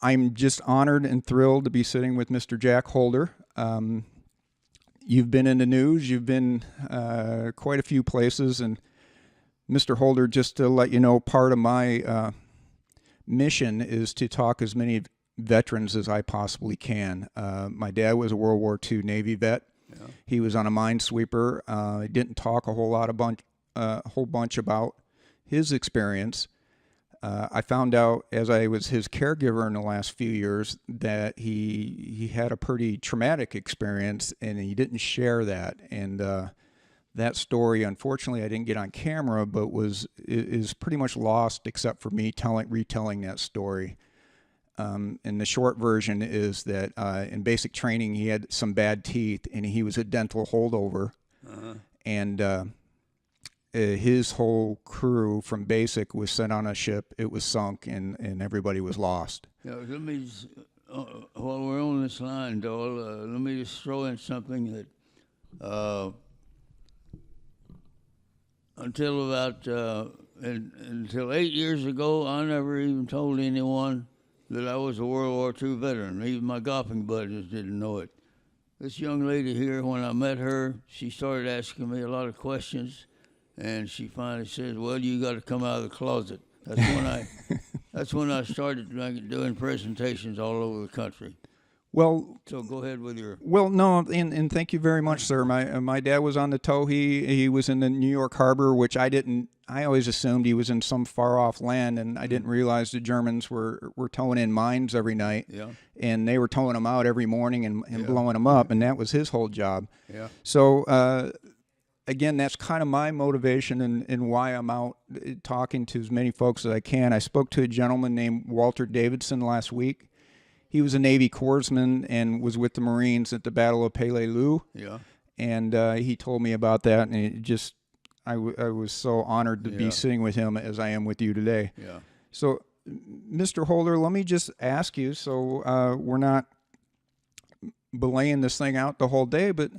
I'm just honored and thrilled to be sitting with Mr. Jack Holder. You've been in the news. You've been quite a few places. And Mr. Holder, just to let you know, part of my mission is to talk as many veterans as I possibly can. My dad was a World War II Navy vet. Yeah. He was on a minesweeper. He didn't talk a whole bunch about his experience. I found out as I was his caregiver in the last few years that he had a pretty traumatic experience, and he didn't share that. And that story, unfortunately, I didn't get on camera, but is pretty much lost except for me retelling that story. And the short version is that in basic training, he had some bad teeth, and he was a dental holdover. Uh-huh. And his whole crew from basic was sent on a ship. It was sunk, and everybody was lost. Yeah, let me just, while we're on this line, Doyle, let me just throw in something that until 8 years ago, I never even told anyone that I was a World War II veteran. Even my golfing buddies didn't know it. This young lady here, when I met her, she started asking me a lot of questions. And she finally says, "Well, you got to come out of the closet." That's when I started doing presentations all over the country. Well, so go ahead with your. Well, no, and thank you very much, sir. My dad was on the tow. He was in the New York Harbor, which I didn't. I always assumed he was in some far off land, and I didn't realize the Germans were towing in mines every night. Yeah. And they were towing them out every morning and blowing them up, and that was his whole job. Yeah. So. Again, that's kind of my motivation and why I'm out talking to as many folks as I can. I spoke to a gentleman named Walter Davidson last week. He was a Navy corpsman and was with the Marines at the Battle of Peleliu. Yeah. And he told me about that, and it just I was so honored to be sitting with him as I am with you today. Yeah. So, Mr. Holder, let me just ask you, so we're not belaying this thing out the whole day, but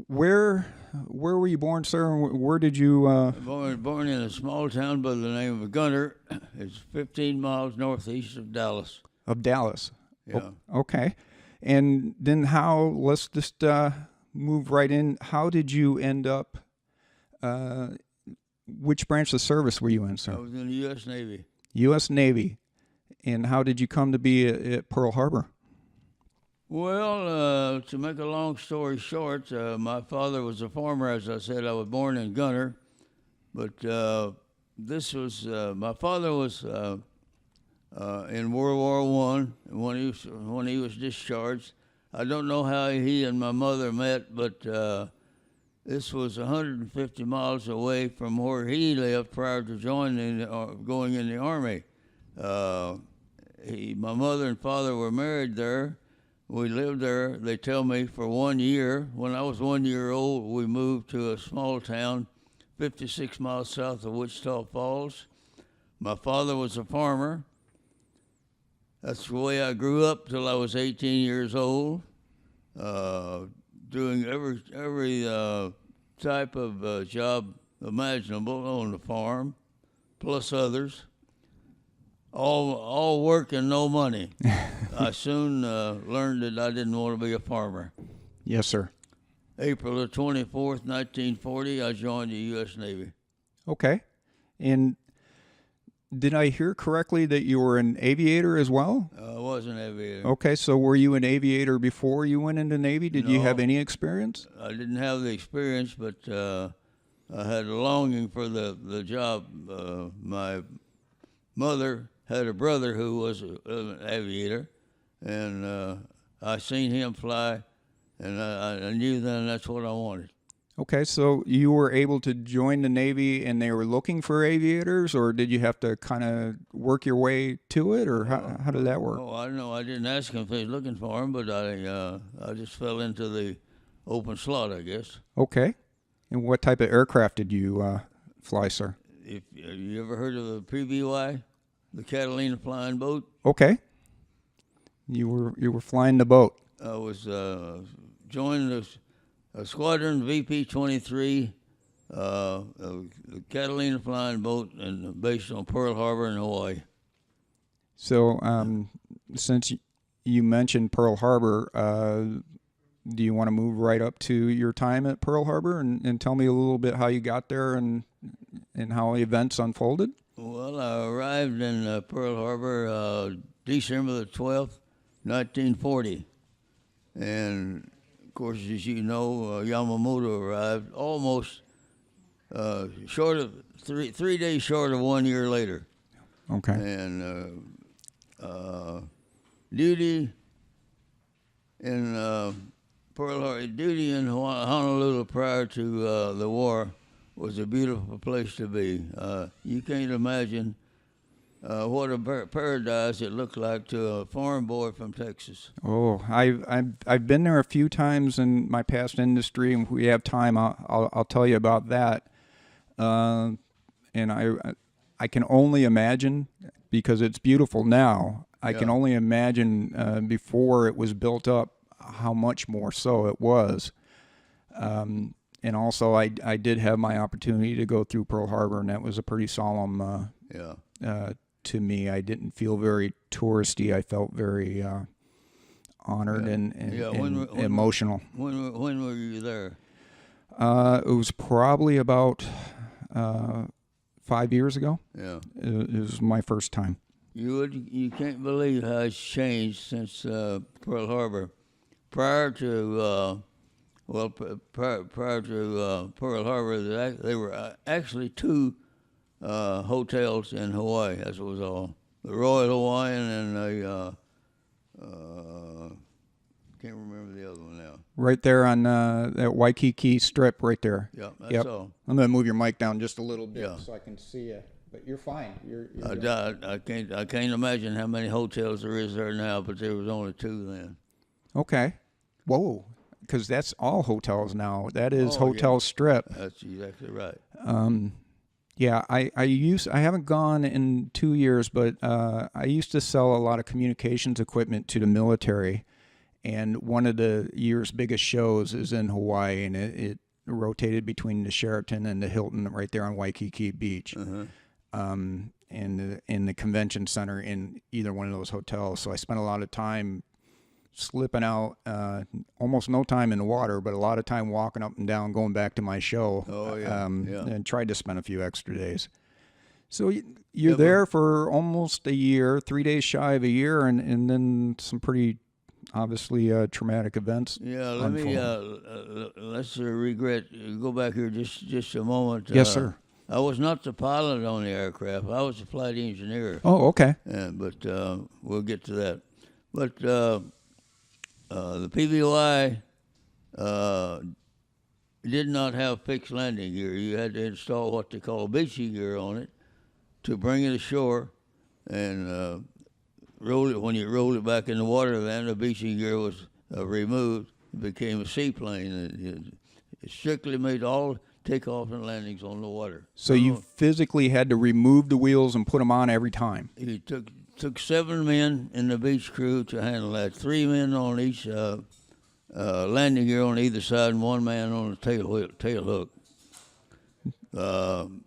where were you born, sir? Where did you? Born in a small town by the name of Gunter. It's 15 miles northeast of Dallas. Of Dallas. Yeah. Okay. And then how? Let's just move right in. How did you end up? Which branch of service were you in, sir? I was in the U.S. Navy. U.S. Navy. And how did you come to be at Pearl Harbor? Well, to make a long story short, my father was a farmer. As I said, I was born in Gunter, but my father was in World War I when he was discharged. I don't know how he and my mother met, but this was 150 miles away from where he lived prior to going in the Army. My mother and father were married there. We lived there, they tell me, for 1 year. When I was 1 year old, we moved to a small town 56 miles south of Wichita Falls. My father was a farmer. That's the way I grew up till I was 18 years old, doing every type of job imaginable on the farm, plus others. All work and no money. I soon learned that I didn't want to be a farmer. Yes, sir. April the 24th, 1940, I joined the U.S. Navy. Okay. And did I hear correctly that you were an aviator as well? I was an aviator. Okay, so were you an aviator before you went into Navy? Did you have any experience? I didn't have the experience, but I had a longing for the job. My mother had a brother who was an aviator, and I seen him fly, and I knew then that's what I wanted. Okay, so you were able to join the Navy, and they were looking for aviators, or did you have to kind of work your way to it, or how did that work? Oh, I don't know. I didn't ask him if he was looking for him, but I just fell into the open slot, I guess. Okay. And what type of aircraft did you fly, sir? Have you ever heard of the PBY? The Catalina flying boat. Okay. You were flying the boat. I was joined a squadron VP-23, the Catalina flying boat, and based on Pearl Harbor in Hawaii. So since you mentioned Pearl Harbor, do you want to move right up to your time at Pearl Harbor and tell me a little bit how you got there and how events unfolded? Well, I arrived in Pearl Harbor December the 12th, 1940. And, of course, as you know, Yamamoto arrived almost short of 3 days short of 1 year later. Okay. And duty in Pearl Harbor, duty in Honolulu prior to the war was a beautiful place to be. You can't imagine what a paradise it looked like to a foreign boy from Texas. Oh, I've been there a few times in my past industry, and if we have time, I'll tell you about that. And I can only imagine, because it's beautiful now. I can only imagine before it was built up how much more so it was. And also, I did have my opportunity to go through Pearl Harbor, and that was a pretty solemn to me. I didn't feel very touristy. I felt very honored and emotional. When were you there? It was probably about 5 years ago. Yeah. It was my first time. You can't believe how it's changed since Pearl Harbor. Prior to prior to Pearl Harbor, there were actually 2 hotels in Hawaii. As it was all the Royal Hawaiian and the can't remember the other one now. Right there on that Waikiki Strip, right there. Yeah, that's all. I'm gonna move your mic down just a little bit so I can see you. But you're fine. I can't imagine how many hotels there is there now, but there was only 2 then. Okay. Whoa. Because that's all hotels now. That is Hotel Strip. That's exactly right. Yeah, I haven't gone in 2 years, but I used to sell a lot of communications equipment to the military, and one of the year's biggest shows is in Hawaii, and it rotated between the Sheraton and the Hilton right there on Waikiki Beach. And in the convention center in either one of those hotels. So I spent a lot of time slipping out, almost no time in the water, but a lot of time walking up and down, going back to my show. And tried to spend a few extra days. So you're there for almost a year, 3 days shy of a year, and then some pretty obviously traumatic events. Yeah, let's go back here just a moment. Yes, sir. I was not the pilot on the aircraft. I was the flight engineer. Oh, okay. But we'll get to that. But the PBY did not have fixed landing gear. You had to install what they call beaching gear on it to bring it ashore and roll it. When you rolled it back in the water, then the beaching gear was removed. It became a seaplane. It strictly made all takeoff and landings on the water. So you physically had to remove the wheels and put them on every time? He took 7 men in the beach crew to handle that. 3 men on each landing gear on either side, and 1 man on the tail hook.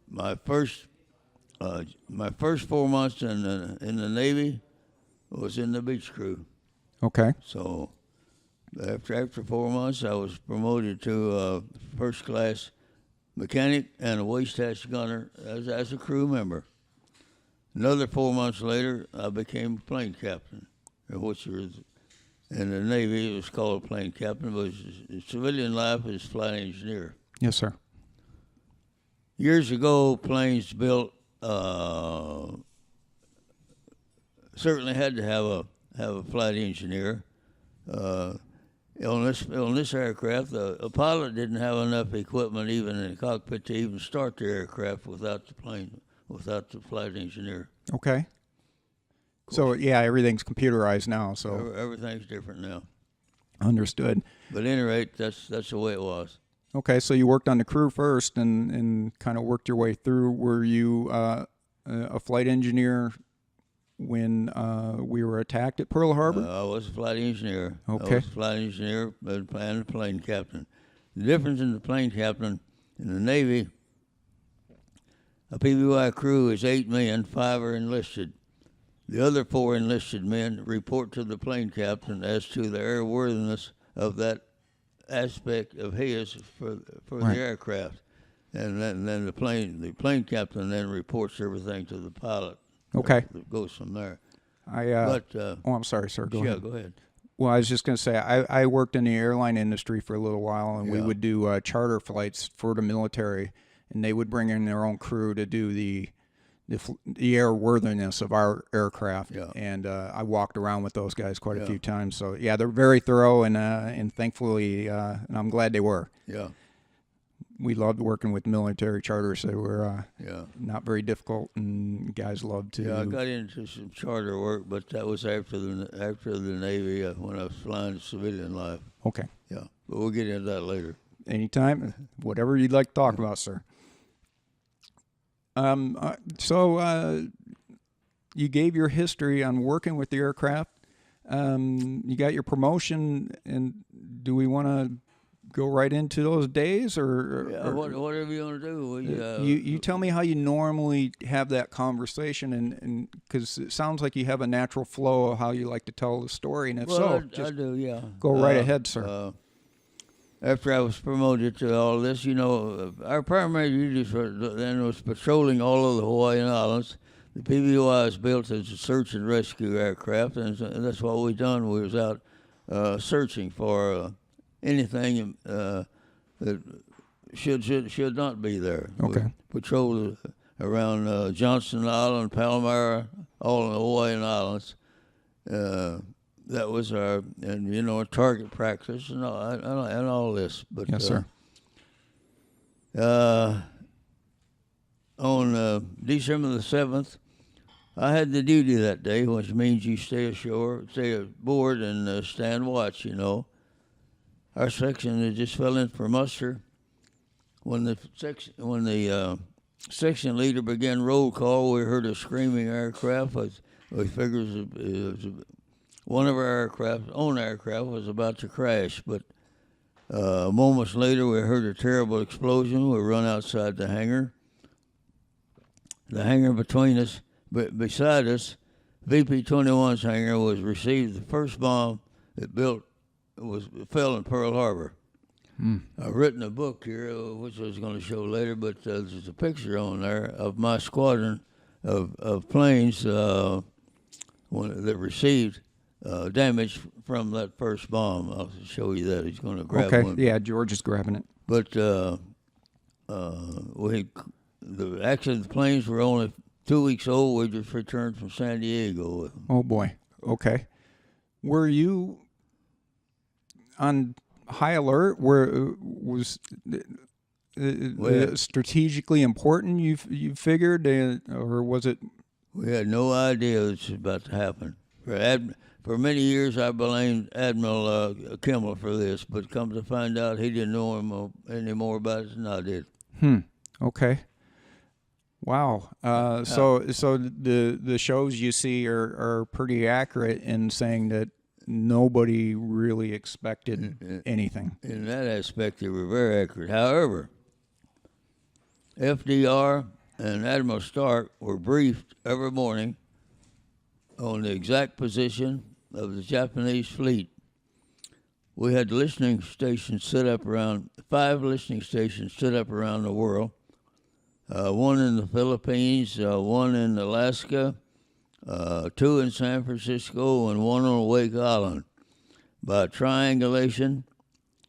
My first 4 months in the Navy was in the beach crew. Okay. So after 4 months, I was promoted to first class mechanic and a waist hatch gunner as a crew member. Another 4 months later, I became plane captain, which was in the Navy. It was called plane captain, but civilian life is flight engineer. Yes, sir. Years ago, planes built certainly had to have a flight engineer. On this aircraft, a pilot didn't have enough equipment even in the cockpit to even start the aircraft without the flight engineer. Okay. So yeah, everything's computerized now. So everything's different now. Understood. But at any rate, that's the way it was. Okay, so you worked on the crew first and kind of worked your way through. Were you a flight engineer when we were attacked at Pearl Harbor? I was a flight engineer. Okay. I was a flight engineer and a plane captain. The difference in the plane captain in the Navy, a PBY crew is 8 men, 5 are enlisted. The other 4 enlisted men report to the plane captain as to the airworthiness of that aspect of his for Right. the aircraft, and then the plane captain then reports everything to the pilot. Okay. It goes from there. Oh, I'm sorry, sir. Go ahead. Go ahead. Well, I was just going to say, I worked in the airline industry for a little while, and we Yeah. would do charter flights for the military, and they would bring in their own crew to do the airworthiness of our aircraft. Yeah. And I walked around with those guys quite a Yeah. few times. So yeah, they're very thorough, and thankfully, and I'm glad they were. Yeah. We loved working with military charters. They were Yeah. not very difficult, and guys loved to. Yeah, I got into some charter work, but that was after the Navy when I was flying civilian life. Okay. Yeah, but we'll get into that later. Anytime, whatever you'd like to talk about, sir. So you gave your history on working with the aircraft. You got your promotion, and do we want to go right into those days, or Whatever you want to do. you tell me how you normally have that conversation, and because it sounds like you have a natural flow of how you like to tell the story, and if Well, so, I do, yeah. go right ahead, sir. After I was promoted to all this, our primary duties then was patrolling all of the Hawaiian Islands. The PBY is built as a search and rescue aircraft, and that's what we done. We was out searching for anything that should not be there. Okay. We patrolled around Johnston Island, Palmyra, all in the Hawaiian Islands. That was our target practice and all this. But Yes, sir. On December the 7th, I had the duty that day, which means you stay aboard, and stand watch. Our section had just fell in for muster when the section leader began roll call. We heard a screaming aircraft. We figured it was one of our own aircraft was about to crash, but moments later we heard a terrible explosion. We run outside the hangar. The hangar beside us, VP-21's hangar, received the first bomb it fell in Pearl Harbor. I've written a book here, which I was going to show later, but there's a picture on there of my squadron of planes that received damage from that first bomb. I'll show you that. He's going to grab one. Okay, yeah, George is grabbing it. But actually the planes were only 2 weeks old. We just returned from San Diego. Oh boy. Okay. Were you on high alert? Was strategically important? You figured, or was it? We had no idea this was about to happen. For many years, I blamed Admiral Kimmel for this, but come to find out, he didn't know any more about it than I did. Okay. Wow. So the shows you see are pretty accurate in saying that nobody really expected anything. In that aspect, they were very accurate. However, FDR and Admiral Stark were briefed every morning on the exact position of the Japanese fleet. We had 5 listening stations set up around the world. One in the Philippines, one in Alaska, 2 in San Francisco, and 1 on Wake Island. By triangulation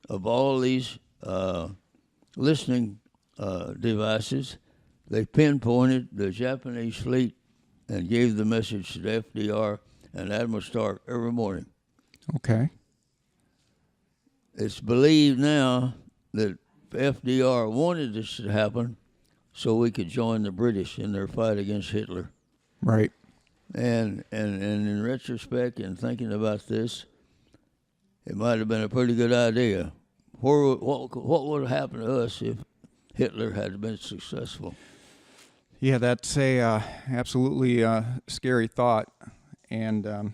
of all these listening devices, they pinpointed the Japanese fleet and gave the message to the FDR and Admiral Stark every morning. Okay. It's believed now that FDR wanted this to happen so we could join the British in their fight against Hitler. Right. And in retrospect and thinking about this, it might have been a pretty good idea. What would have happened to us if Hitler had been successful? Yeah, that's a absolutely scary thought, and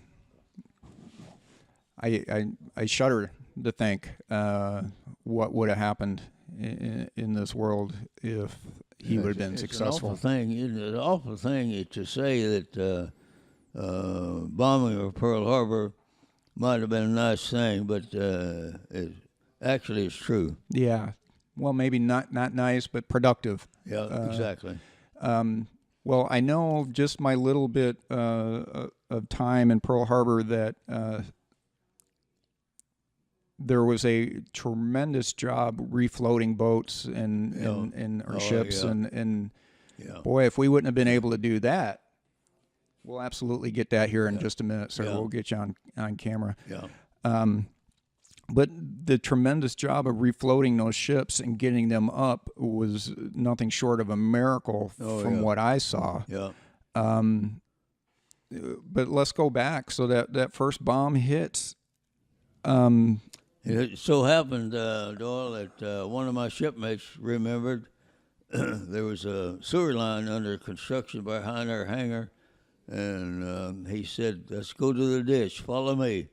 I shudder to think what would have happened in this world if he would have been successful. It's an awful thing to say that bombing of Pearl Harbor might have been a nice thing, but it actually it's true. Yeah. Well, maybe not nice, but productive. Yeah, exactly. Well, I know just my little bit of time in Pearl Harbor that there was a tremendous job refloating boats and our ships, yeah. and Yeah. boy, if we wouldn't have been able to do that, we'll absolutely get that here in just a minute, sir. Yeah. We'll get you on camera. Yeah. But the tremendous job of refloating those ships and getting them up was nothing short of a miracle from what I saw. Yeah. But let's go back. So that first bomb hits. It so happened, Doyle, that one of my shipmates remembered there was a sewer line under construction behind our hangar, and he said, "Let's go to the ditch. Follow me."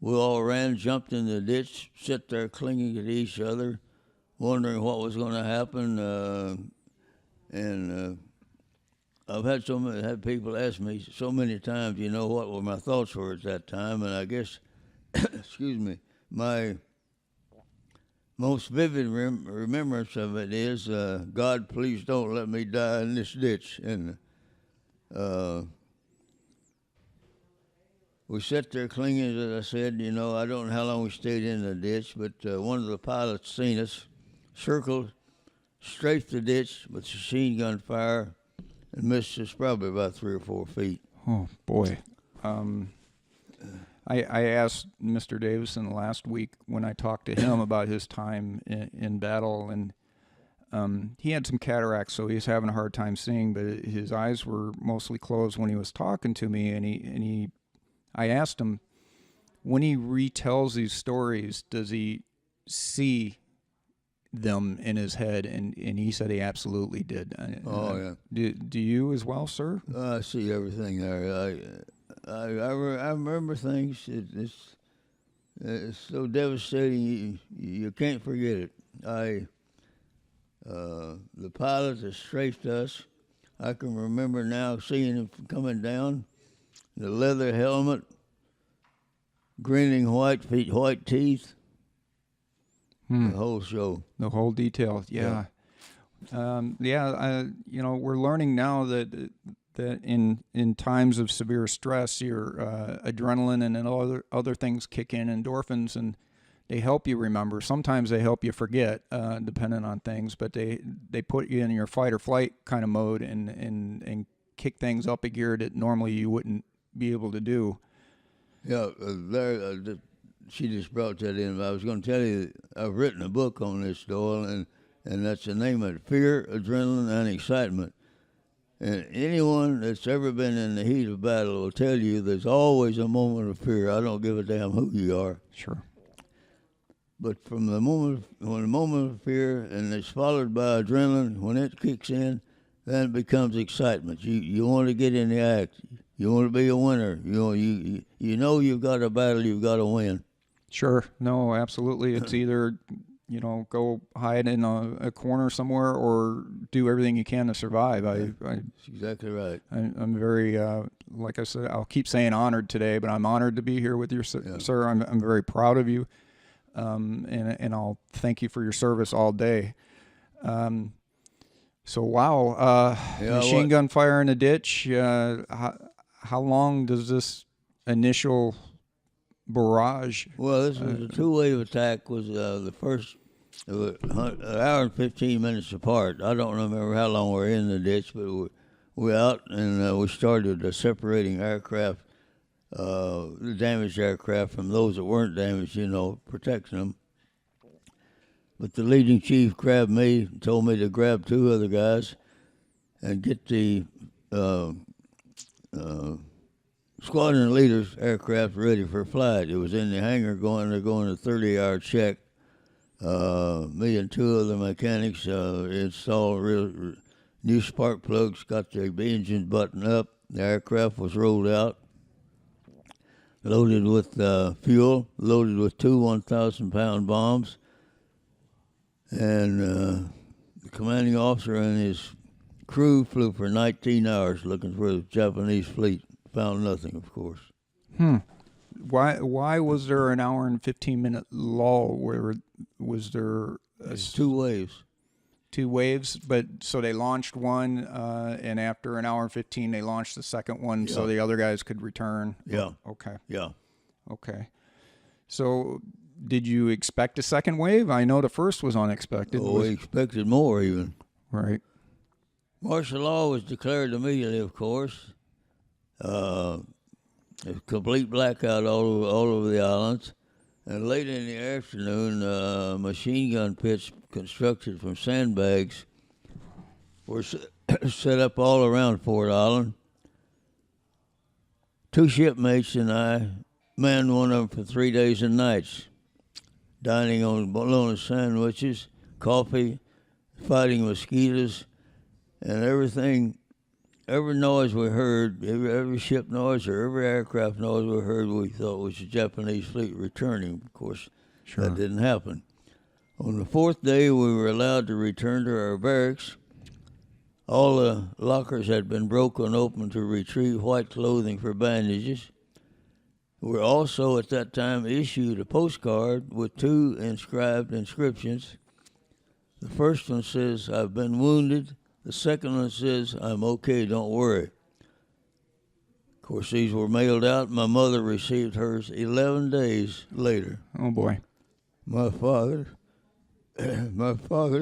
We all ran, jumped in the ditch, sat there clinging to each other, wondering what was going to happen. And I've had people ask me so many times, what were my thoughts were at that time, and I guess, excuse me, my most vivid remembrance of it is, God, please don't let me die in this ditch. And we sat there clinging, as I said, I don't know how long we stayed in the ditch, but one of the pilots seen us, circled, strafed the ditch with machine gun fire, and missed us probably about 3 or 4 feet. Oh, boy. I asked Mr. Davison last week when I talked to him about his time in battle, and he had some cataracts, so he was having a hard time seeing, but his eyes were mostly closed when he was talking to me, and I asked him, when he retells these stories, does he see them in his head? And he said he absolutely did. Yeah. Do you as well, sir? I see everything there. I remember things. It's so devastating. You can't forget it. The pilot that strafed us, I can remember now seeing him coming down, the leather helmet, grinning white feet, white teeth, the whole show. The whole detail, yeah. We're learning now that in times of severe stress, your adrenaline and other things kick in, endorphins, and they help you remember. Sometimes they help you forget, depending on things, but they put you in your fight or flight kind of mode and kick things up a gear that normally you wouldn't be able to do. Yeah, she just brought that in. I was going to tell you, I've written a book on this, Doyle, and that's the name of it, Fear, Adrenaline, and Excitement. And anyone that's ever been in the heat of battle will tell you there's always a moment of fear. I don't give a damn who you are. Sure. But from the moment of fear, and it's followed by adrenaline, when it kicks in, then it becomes excitement. You want to get in the act. You want to be a winner. You know you've got a battle you've got to win. Sure. No, absolutely. It's either, go hide in a corner somewhere or do everything you can to survive. That's exactly right. I'm very, like I said, I'll keep saying honored today, but I'm honored to be here with you, sir. I'm very proud of you, and I'll thank you for your service all day. So, wow, machine gun fire in a ditch. How long does this initial barrage? Well, this was a two-wave attack. Was the first an hour and 15 minutes apart. I don't remember how long we were in the ditch, but we're out and we started separating aircraft, the damaged aircraft from those that weren't damaged. Protecting them. But the leading chief grabbed me, told me to grab 2 other guys, and get the squadron leader's aircraft ready for flight. It was in the hangar they're going a 30-yard check. Me and 2 other mechanics installed new spark plugs, got the engine buttoned up. The aircraft was rolled out, loaded with fuel, loaded with 2 1,000-pound bombs. And the commanding officer and his crew flew for 19 hours looking for the Japanese fleet found nothing, of course. Why was there an hour and 15-minute lull? Where was there It's 2 waves. 2 waves? But so they launched one, and after an hour and 15, they launched the second one, so the other guys could return. Yeah. Okay. Yeah. Okay. So, did you expect a second wave? I know the first was unexpected. We expected more even. Right. Martial law was declared immediately, of course. A complete blackout all over the islands. And late in the afternoon, machine gun pits constructed from sandbags were set up all around Fort Island. 2 shipmates and I manned one of them for 3 days and nights, dining on bologna sandwiches, coffee, fighting mosquitoes, and everything. Every noise we heard, every ship noise or every aircraft noise we heard, we thought was the Japanese fleet returning. Of course, that didn't happen. On the 4th day, we were allowed to return to our barracks. All the lockers had been broken open to retrieve white clothing for bandages. We were also at that time issued a postcard with 2 inscribed inscriptions. The first one says, "I've been wounded." The second one says, "I'm okay, don't worry." Of course, these were mailed out. My mother received hers 11 days later. Oh, boy. My father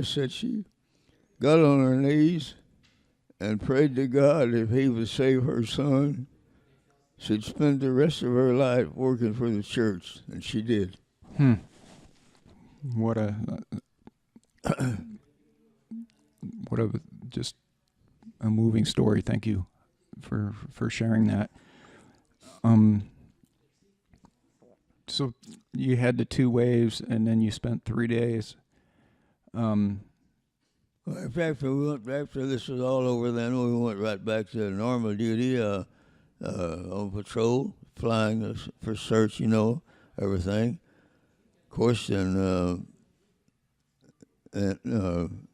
said she got on her knees and prayed to God if he would save her son, she'd spend the rest of her life working for the church, and she did. What a just a moving story. Thank you for sharing that. So you had the 2 waves, and then you spent 3 days. After this was all over, then we went right back to normal duty on patrol, flying for search, everything. Of course, and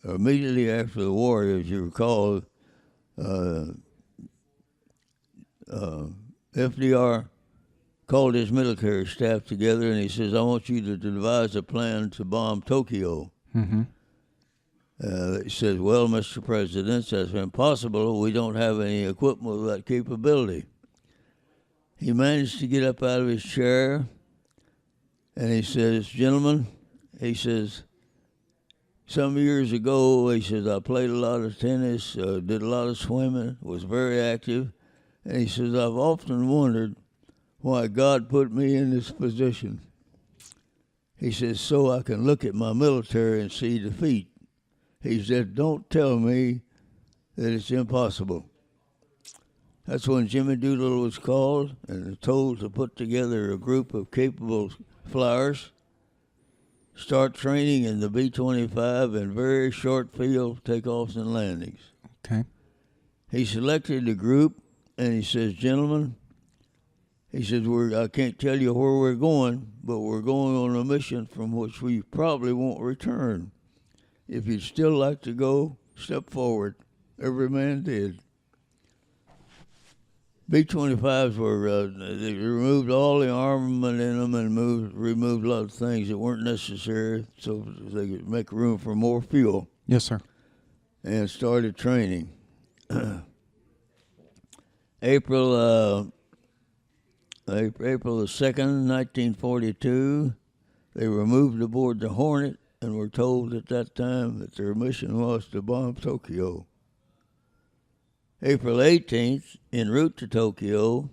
immediately after the war, as you recall, FDR called his military staff together, and he says, "I want you to devise a plan to bomb Tokyo." He says, "Well, Mr. President, that's impossible. We don't have any equipment with that capability." He managed to get up out of his chair, and he says, "Gentlemen," he says, "some years ago," he says, "I played a lot of tennis, did a lot of swimming, was very active." And he says, "I've often wondered why God put me in this position." He says, "So I can look at my military and see defeat." He said, "Don't tell me that it's impossible." That's when Jimmy Doolittle was called and told to put together a group of capable flyers, start training in the B-25 and very short field takeoffs and landings. Okay. He selected the group, and he says, "Gentlemen," he says, "I can't tell you where we're going, but we're going on a mission from which we probably won't return. If you'd still like to go, step forward." Every man did. B-25s were, they removed all the armament in them and removed a lot of things that weren't necessary so they could make room for more fuel. Yes, sir. And started training. April the 2nd, 1942, they were moved aboard the Hornet and were told at that time that their mission was to bomb Tokyo. April 18th, en route to Tokyo,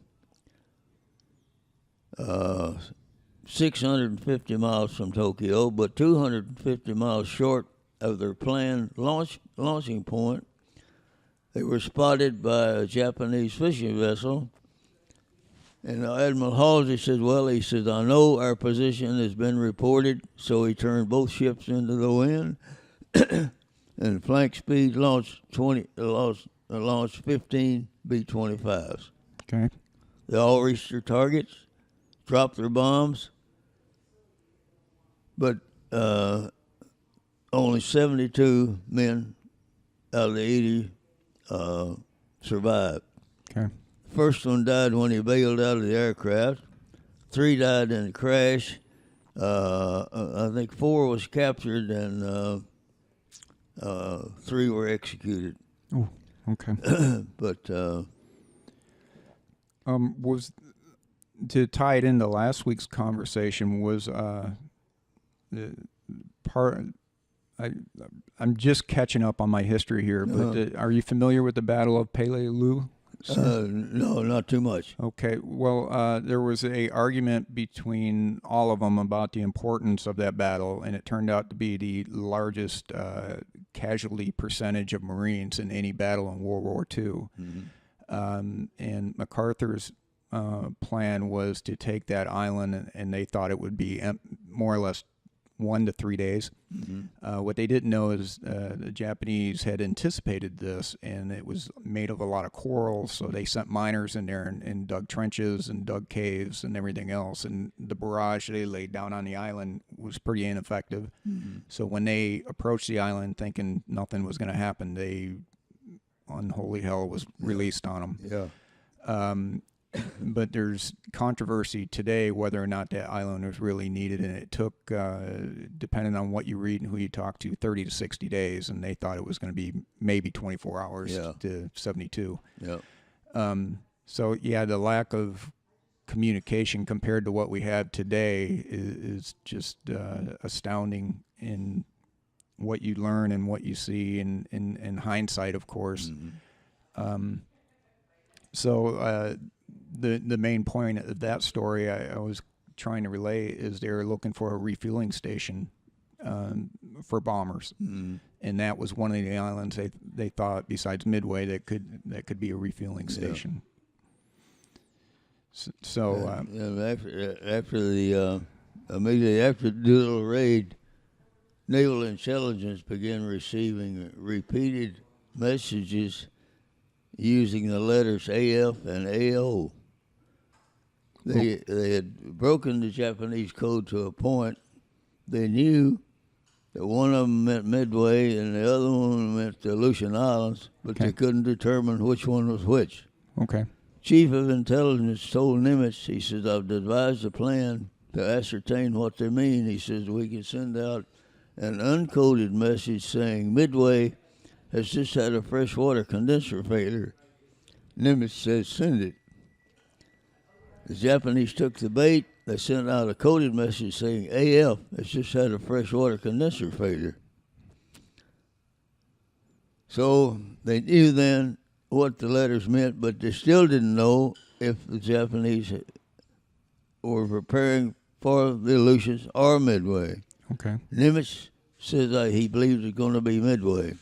650 miles from Tokyo, but 250 miles short of their planned launching point, they were spotted by a Japanese fishing vessel. And Admiral Halsey said, "Well," he said, "I know our position has been reported," so he turned both ships into the wind and flank speed launched 15 B-25s. Okay. They all reached their targets, dropped their bombs, but only 72 men out of the 80 survived. Okay. First one died when he bailed out of the aircraft. 3 died in the crash. I think 4 was captured and 3 were executed. Oh, okay. But Was to tie it into last week's conversation was the part. I'm just catching up on my history here, but are you familiar with the Battle of Peleliu? no, not too much. Okay. Well, there was a argument between all of them about the importance of that battle, and it turned out to be the largest casualty percentage of Marines in any battle in World War II. Mm-hmm. And MacArthur's plan was to take that island, and they thought it would be more or less 1 to 3 days. Mm-hmm. What they didn't know is the Japanese had anticipated this, and it was made of a lot of coral, so they sent miners in there and dug trenches and dug caves and everything else, and the barrage they laid down on the island was pretty ineffective. Mm-hmm. So when they approached the island thinking nothing was going to happen, unholy hell was released on them. Yeah. But there's controversy today whether or not that island was really needed, and it took, depending on what you read and who you talk to, 30 to 60 days, and they thought it was going to be maybe 24 hours to 72. Yeah. So, yeah, the lack of communication compared to what we have today is just astounding in what you learn and what you see in hindsight, of course. Mm-hmm. So the main point of that story I was trying to relay is they were looking for a refueling station for bombers, and that was one of the islands they thought besides Midway that could be a refueling station. So immediately after the Doolittle raid, naval intelligence began receiving repeated messages using the letters AF and AO. They had broken the Japanese code to a point. They knew that one of them meant Midway and the other one meant the Aleutian Islands, but they couldn't determine which one was which. Okay. Chief of Intelligence told Nimitz, he says, I've devised a plan to ascertain what they mean. He says, we can send out an uncoded message saying Midway has just had a freshwater condenser failure. Nimitz says, send it. The Japanese took the bait. They sent out a coded message saying AF has just had a freshwater condenser failure. So they knew then what the letters meant, but they still didn't know if the Japanese were preparing for the Aleutians or Midway. Okay. Nimitz says he believes it's going to be Midway.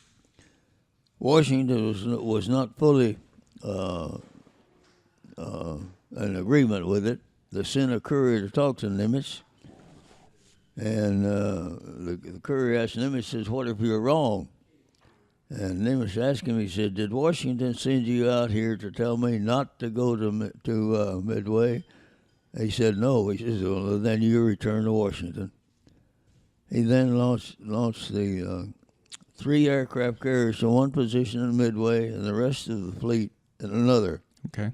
Washington was not fully in agreement with it. They sent a courier to talk to Nimitz, and the courier asked Nimitz, says, what if you're wrong? And Nimitz asked him, he said, did Washington send you out here to tell me not to go to Midway? He said, no. He says, well, then you return to Washington. He then launched the 3 aircraft carriers in one position in Midway and the rest of the fleet in another. Okay.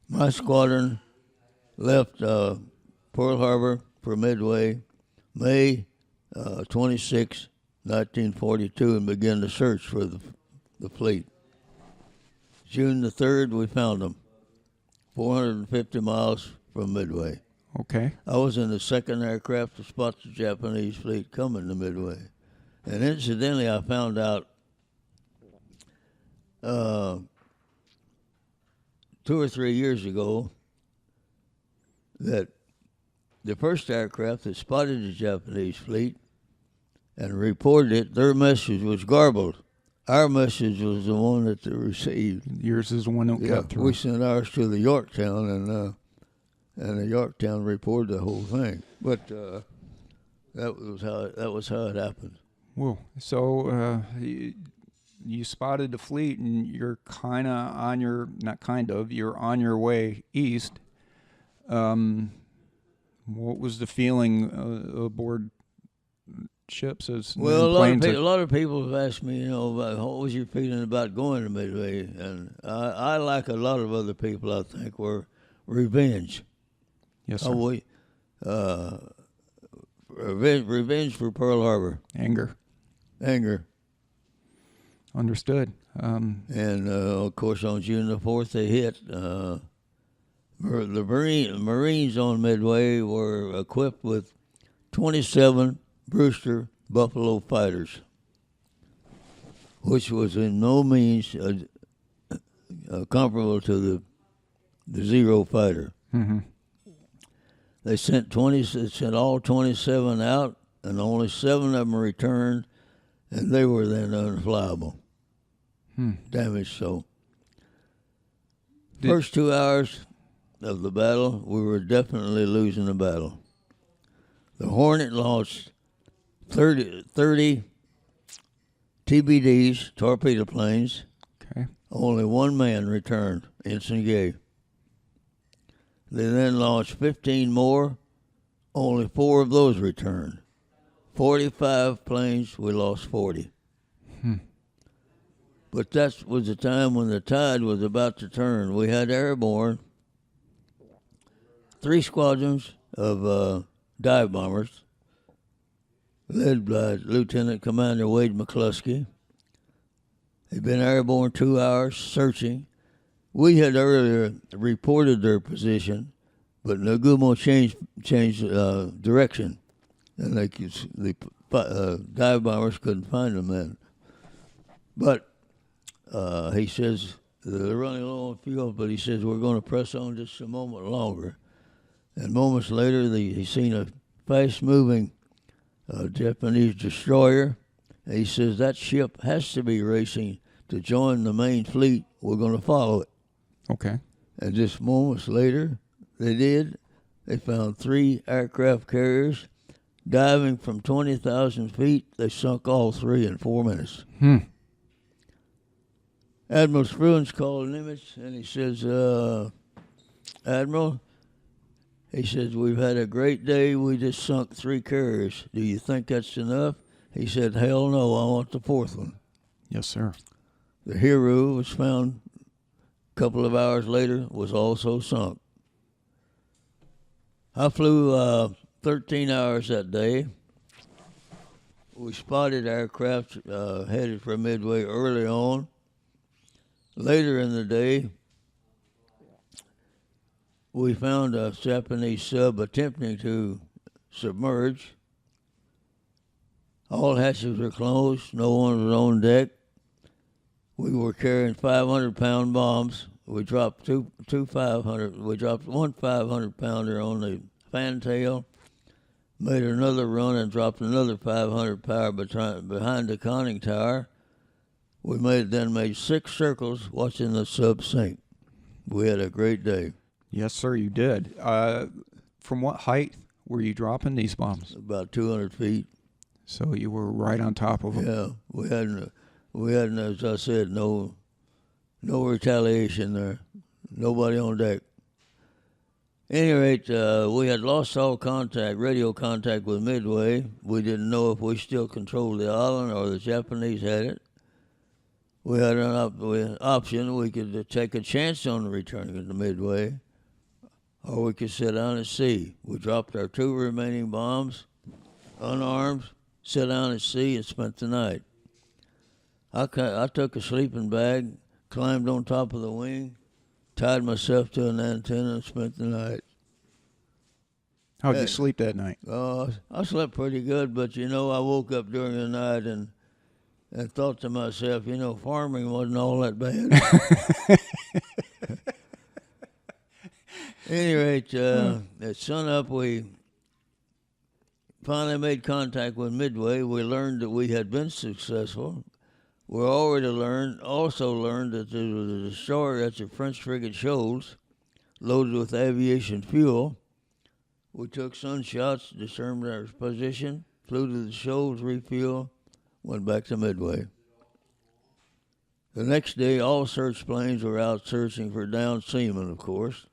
My squadron left Pearl Harbor for Midway May 26, 1942, and began the search for the fleet. June the 3rd, we found them, 450 miles from Midway. Okay. I was in the 2nd aircraft to spot the Japanese fleet coming to Midway. And incidentally, I found out 2 or 3 years ago that the first aircraft that spotted the Japanese fleet and reported it, their message was garbled. Our message was the one that they received. Yours is the one that got through. We sent ours to the Yorktown, and the Yorktown reported the whole thing. But that was how it happened. Whoa. So you spotted the fleet, and you're you're on your way east. What was the feeling aboard ships as Well, planes? a lot of people have asked me, about what was your feeling about going to Midway, and I like a lot of other people, I think, were revenge. Yes, sir. Revenge for Pearl Harbor. Anger. Understood. And of course, on June the 4th, they hit. The Marines on Midway were equipped with 27 Brewster Buffalo fighters, which was in no means comparable to the Zero fighter. Mm-hmm. They sent all 27 out, and only 7 of them returned, and they were then unflyable. Damaged. So, first 2 hours of the battle, we were definitely losing the battle. The Hornet lost 30 TBDs, torpedo planes. Okay. Only 1 man returned, Ensign Gay. They then launched 15 more. Only 4 of those returned. 45 planes, we lost 40. But that was the time when the tide was about to turn. We had airborne 3 squadrons of dive bombers, led by Lieutenant Commander Wade McCluskey. They'd been airborne 2 hours searching. We had earlier reported their position, but Nagumo changed direction, and the dive bombers couldn't find them then. But he says they're running low on fuel, but he says we're going to press on just a moment longer. And moments later, he seen a fast-moving Japanese destroyer. And he says that ship has to be racing to join the main fleet. We're going to follow it. Okay. And just moments later, they did. They found 3 aircraft carriers diving from 20,000 feet. They sunk all 3 in 4 minutes. Admiral Spruance called Nimitz, and he says, Admiral, he says, we've had a great day. We just sunk 3 carriers. Do you think that's enough? He said, hell no, I want the 4th one. Yes, sir. The Hero was found a couple of hours later, was also sunk. I flew 13 hours that day. We spotted aircraft headed for Midway early on. Later in the day, we found a Japanese sub attempting to submerge. All hatches were closed. No one was on deck. We were carrying 500-pound bombs. We dropped one 500-pounder on the fantail, made another run and dropped another 500-pounder behind the conning tower. We made 6 circles watching the sub sink. We had a great day. Yes, sir, you did. From what height were you dropping these bombs? About 200 feet. So you were right on top of them. Yeah, we hadn't, as I said, no retaliation there. Nobody on deck. At any rate, we had lost all radio contact with Midway. We didn't know if we still controlled the island or the Japanese had it. We had an option. We could take a chance on returning to Midway, or we could sit down at sea. We dropped our 2 remaining bombs, unarmed, sat down at sea, and spent the night. I took a sleeping bag, climbed on top of the wing, tied myself to an antenna, and spent the night. How'd you sleep that night? I slept pretty good, but, I woke up during the night and thought to myself, farming wasn't all that bad. At any rate, at sunup, we finally made contact with Midway. We learned that we had been successful. We also learned that there was a destroyer at the French frigate Shoals, loaded with aviation fuel. We took sunshots, determined our position, flew to the Shoals, refueled, went back to Midway. The next day, all search planes were out searching for downed seamen, of course.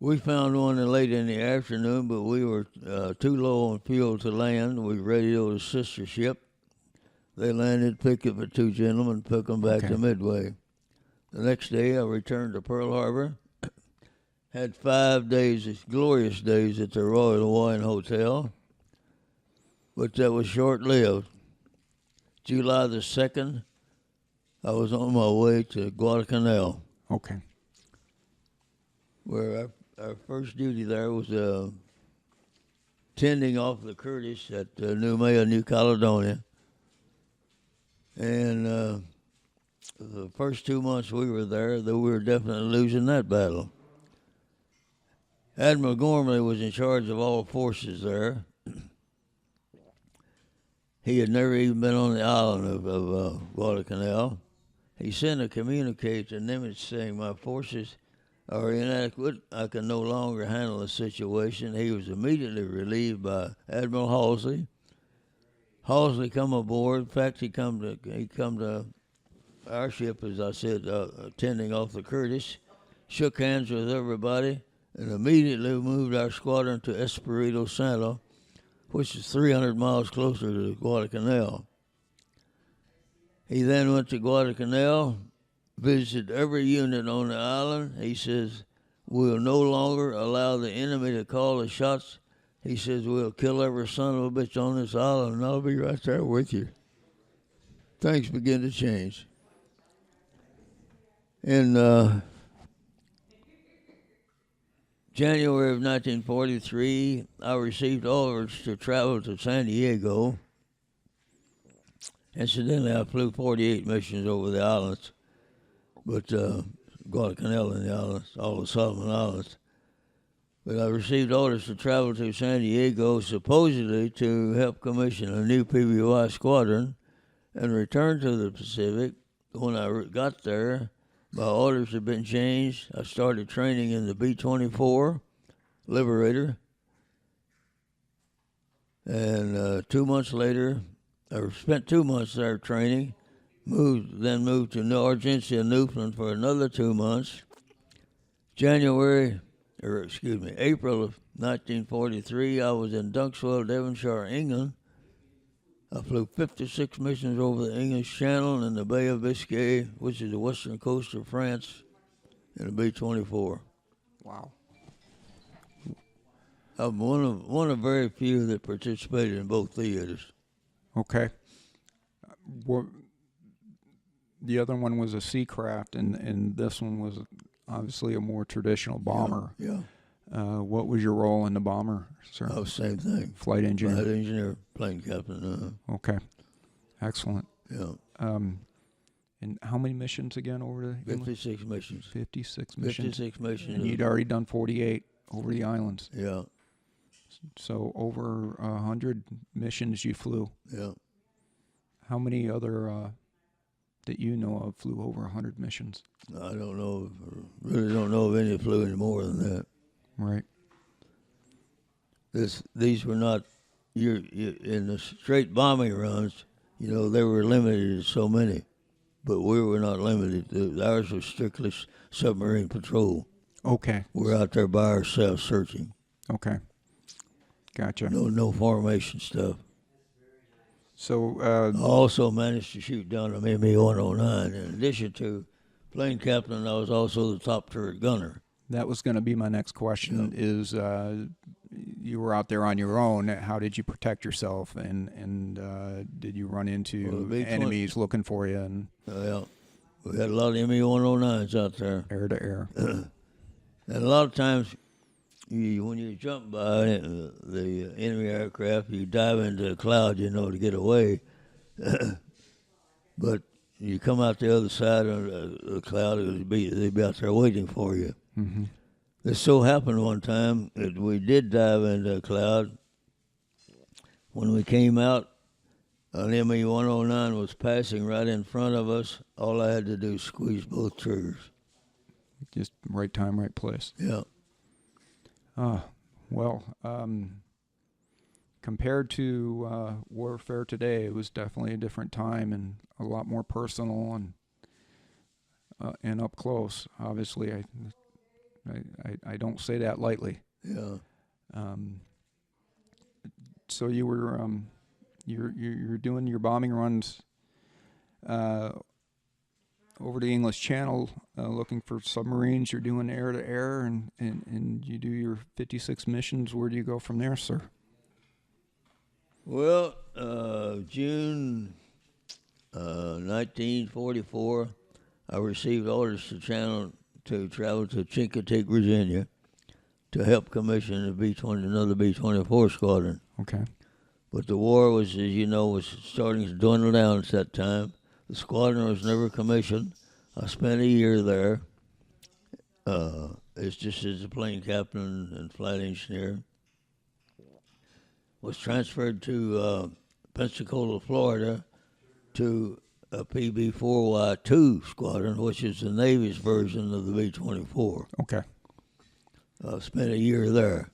We found one late in the afternoon, but we were too low on fuel to land. We radioed a sister ship. They landed, picked up the two gentlemen, took them back Okay. to Midway. The next day, I returned to Pearl Harbor. Had 5 days, glorious days at the Royal Hawaiian Hotel, but that was short-lived. July the 2nd, I was on my way to Guadalcanal, Okay. where our first duty there was tending off the Curtis at Noumea, New Caledonia. And the first 2 months we were there, though we were definitely losing that battle. Admiral Gormley was in charge of all forces there. He had never even been on the island of Guadalcanal. He sent a communique to Nimitz saying, "My forces are inadequate. I can no longer handle the situation." He was immediately relieved by Admiral Halsey. Halsey come aboard. In fact, he come to our ship, as I said, tending off the Curtis, shook hands with everybody, and immediately moved our squadron to Espiritu Santo, which is 300 miles closer to Guadalcanal. He then went to Guadalcanal, visited every unit on the island. He says, "We'll no longer allow the enemy to call the shots." He says, "We'll kill every son of a bitch on this island, and I'll be right there with you." Things begin to change. In January of 1943, I received orders to travel to San Diego. Incidentally, I flew 48 missions over the islands, but Guadalcanal and the islands, all the Solomon Islands. But I received orders to travel to San Diego, supposedly to help commission a new PBY squadron and return to the Pacific. When I got there, my orders had been changed. I started training in the B-24 Liberator. And 2 months later, I spent 2 months there training, moved to Argentia, Newfoundland for another 2 months. April of 1943, I was in Dunkswell, Devonshire, England. I flew 56 missions over the English Channel and the Bay of Biscay, which is the western coast of France, in a B-24. Wow. I'm one of very few that participated in both theaters. Okay. The other one was a Seacraft, and this one was obviously a more traditional bomber. Yeah. What was your role in the bomber, sir? Oh, same thing. Flight engineer. Flight engineer, plane captain. Okay. Excellent. Yeah. And how many missions again over the 56 missions. 56 missions. 56 missions. And you'd already done 48 over the islands. Yeah. So over 100 missions you flew. Yeah. How many other that you know of flew over 100 missions? I don't know. Really don't know of any that flew any more than that. Right. These were not. In the straight bombing runs, they were limited to so many, but we were not limited. Ours was strictly submarine patrol. Okay. We're out there by ourselves searching. Okay. Gotcha. No formation stuff. So I also managed to shoot down a ME-109. In addition to plane captain, I was also the top turret gunner. that was going to be my next question. Yeah. Is you were out there on your own. How did you protect yourself? And did you run into enemies looking for you? And yeah, we had a lot of ME-109s out there. Air to air. And a lot of times, when you jump by the enemy aircraft, you dive into a cloud, to get away. But you come out the other side of the cloud, they'd be out there waiting for you. Mm-hmm. This so happened one time that we did dive into a cloud. When we came out, an ME-109 was passing right in front of us. All I had to do was squeeze both triggers. Just right time, right place. Yeah. Well, compared to warfare today, it was definitely a different time and a lot more personal and up close. Obviously, I don't say that lightly. Yeah. So you were you're doing your bombing runs over the English Channel, looking for submarines. You're doing air to air, and you do your 56 missions. Where do you go from there, sir? Well, June 1944, I received orders to travel to Chincoteague, Virginia, to help commission another B-24 squadron. Okay. But the war was, as you know, was starting to dwindle down at that time. The squadron was never commissioned. I spent a year there. It's just as a plane captain and flight engineer. Was transferred to Pensacola, Florida, to a PB-4Y2 squadron, which is the Navy's version of the B-24. Okay. Spent a year there.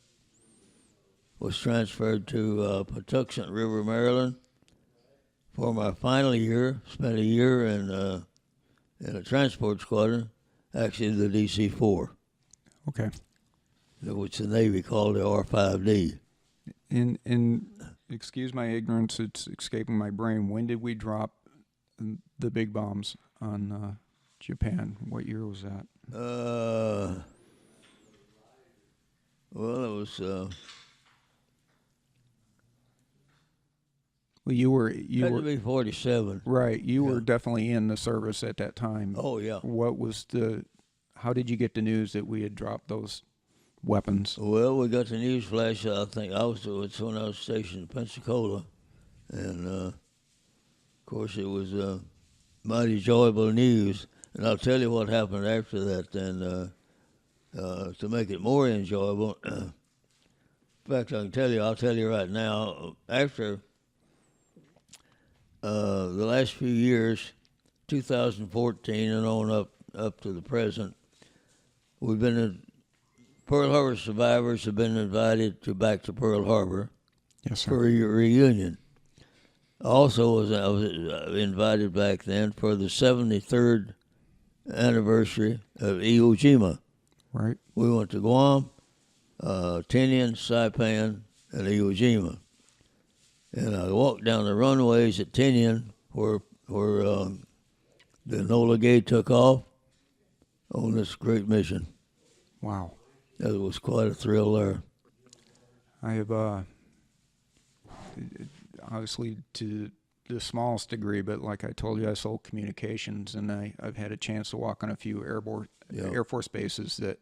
Was transferred to Patuxent River, Maryland. For my final year, spent a year in a transport squadron, actually the DC-4. Okay. Which the Navy called the R-5D. And excuse my ignorance, it's escaping my brain. When did we drop the big bombs on Japan? What year was that? Well, it was. Well, you were Had to be 47. right. You were definitely in the service at that time. Oh yeah. What was how did you get the news that we had dropped those weapons? Well, we got the news flash. I think it's when I was stationed in Pensacola, and of course it was mighty enjoyable news. And I'll tell you what happened after that. Then to make it more enjoyable, in fact, I'll tell you right now. After the last few years, 2014 and on up to the present, we've been Pearl Harbor survivors have been invited back to Pearl Harbor. Yes, sir. For a reunion. Also, I was invited back then for the 73rd anniversary of Iwo Jima. Right. We went to Guam, Tinian, Saipan, and Iwo Jima. And I walked down the runways at Tinian where the Enola Gay took off on this great mission. Wow. That was quite a thrill there. I have obviously to the smallest degree, but like I told you, I sold communications, and I've had a chance to walk on a few Air Force bases that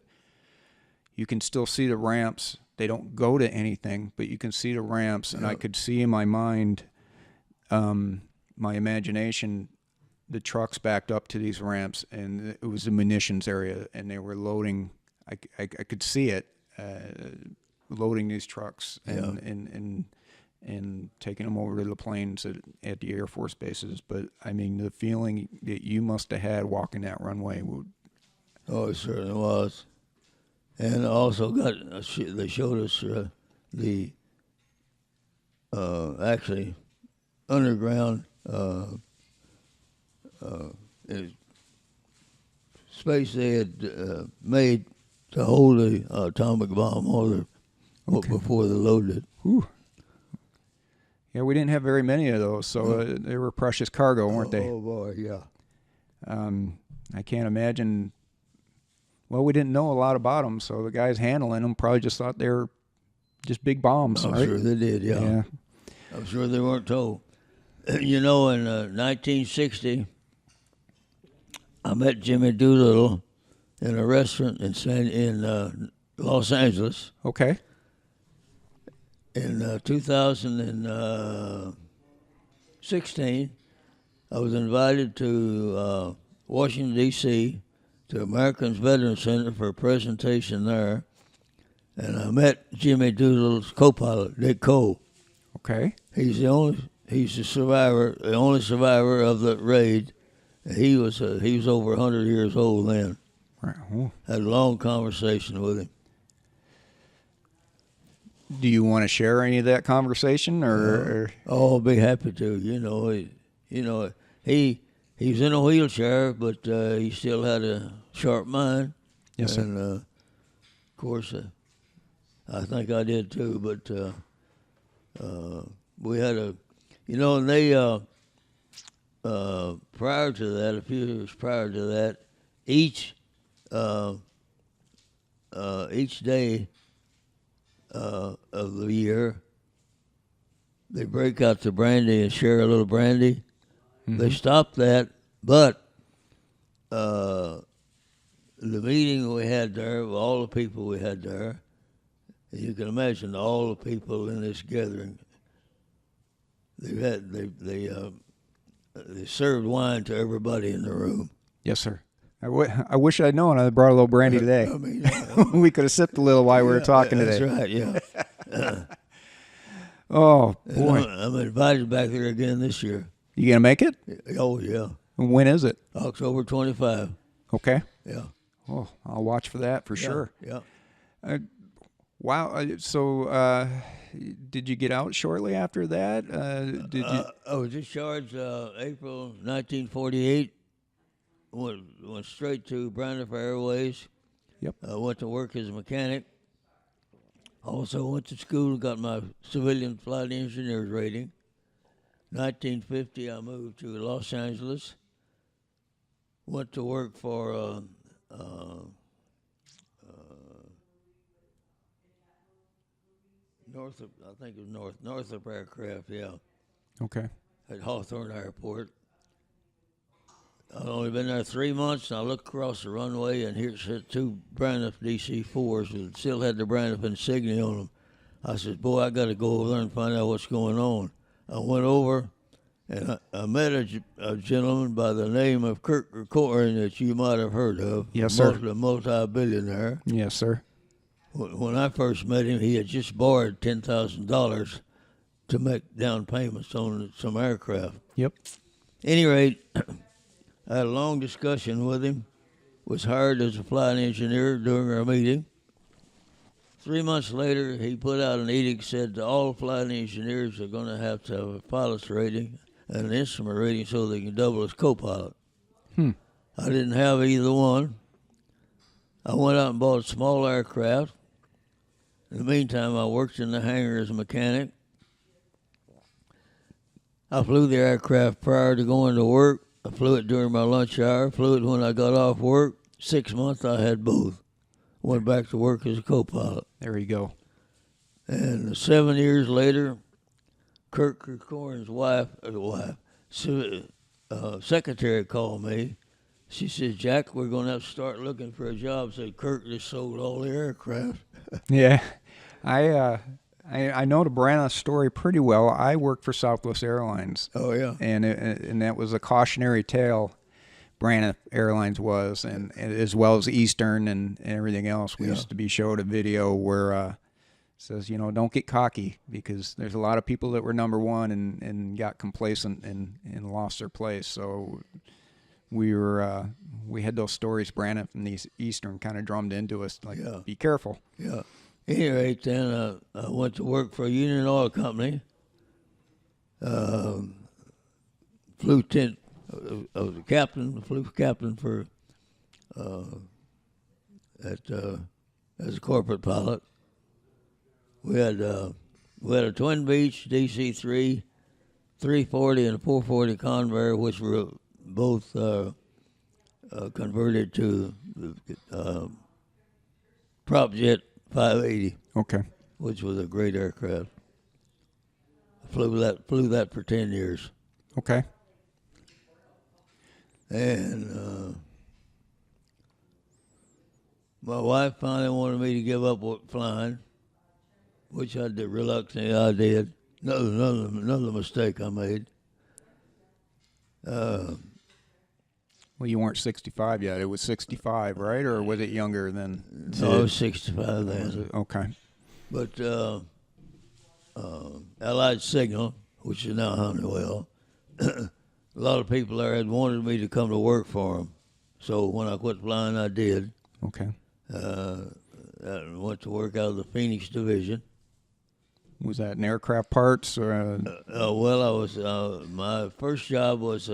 you can still see the ramps. They don't go to anything, but you can see the ramps, and I could see in my mind, my imagination, the trucks backed up to these ramps, and it was a munitions area, and they were loading. I could see it loading these trucks and taking them over to the planes at the Air Force bases. But I mean, the feeling that you must have had walking that runway Oh, it certainly was. And also they showed us the actually underground space they had made to hold the atomic bomb before they loaded it. Whew. Yeah, we didn't have very many of those, so they were precious cargo, weren't they? Oh boy, yeah. I can't imagine. Well, we didn't know a lot about them, so the guys handling them probably just thought they were just big bombs. I'm right? sure they did, yeah. I'm sure they weren't told. You know, in 1960, I met Jimmy Doolittle in a restaurant in Los Angeles. Okay. In 2016, I was invited to Washington, D.C., to Americans Veterans Center for a presentation there, and I met Jimmy Doolittle's co-pilot, Dick Cole. Okay. He's the only survivor of the raid. He was over 100 years old then. Right. Oh. Had a long conversation with him. Do you want to share any of that conversation, or? Oh, I'll be happy to. He's in a wheelchair, but he still had a sharp mind. Yes, sir. And course, I think I did too. But we had and they prior to that, a few years prior to that, each day of the year, they break out the brandy and share a little brandy. Mm-hmm. They stopped that, but the meeting we had there, all the people we had there, you can imagine all the people in this gathering. They served wine to everybody in the room. Yes, sir. I wish I'd known. I brought a little brandy today. I mean, we could have sipped a little while we were talking that's today. That's right, yeah. Oh, boy. I'm invited back there again this year. You going to make it? Oh, yeah. When is it? October 25. Okay. Yeah. Oh, I'll watch for that for sure. Yeah. Wow. So, did you get out shortly after that? Did you? I was discharged April 1948. Went straight to Brandon Airways. Yep. Went to work as a mechanic. Also went to school, got my civilian flight engineer's rating. 1950, I moved to Los Angeles. Went to work for Northrop, I think it was Northrop Aircraft, yeah. Okay. At Hawthorne Airport. I'd only been there 3 months, and I looked across the runway, and here said two Braniff DC-4s that still had the Braniff insignia on them. I said, boy, I got to go over there and find out what's going on. I went over, and I met a gentleman by the name of Kirk Corcoran that you might have heard of. Yes, sir. A multi-billionaire. Yes, sir. When I first met him, he had just borrowed $10,000 to make down payments on some aircraft. Yep. Any rate, I had a long discussion with him, was hired as a flight engineer during our meeting. 3 months later, he put out an edict, said that all flight engineers are going to have a pilot's rating and an instrument rating so they can double as co-pilot. I didn't have either one. I went out and bought a small aircraft. In the meantime, I worked in the hangar as a mechanic. I flew the aircraft prior to going to work. I flew it during my lunch hour, flew it when I got off work. 6 months, I had both. Went back to work as a co-pilot. There you go. And 7 years later, Kirk Corcoran's secretary called me. She said, Jack, we're going to have to start looking for a job. I said, Kirk just sold all the aircraft. Yeah. I know the Braniff story pretty well. I worked for Southwest Airlines. Oh, yeah. And that was a cautionary tale, Braniff Airlines was, and as well as Eastern and everything else. We used to be showed a video where it says, don't get cocky, because there's a lot of people that were number one and got complacent and lost their place. So we had those stories, Braniff and these Eastern, kind of drummed into us, like, be careful. Yeah. Anyway, then I went to work for a Union Oil Company. Flew I was a captain, flew captain for as a corporate pilot. We had a Twin Beach DC-3, 340 and a 440 Convair, which were both converted to prop jet 580. Okay. Which was a great aircraft. Flew that for 10 years. Okay. And my wife finally wanted me to give up flying, which I did reluctantly. I did. Another mistake I made. Well, you weren't 65 yet. It was 65, right? Or was it younger than? No, I was 65 then. Okay. But Allied Signal, which is now Honeywell, a lot of people there had wanted me to come to work for them. So when I quit flying, I did. Okay. I went to work out of the Phoenix division. Was that in aircraft parts or? Well, I was. My first job was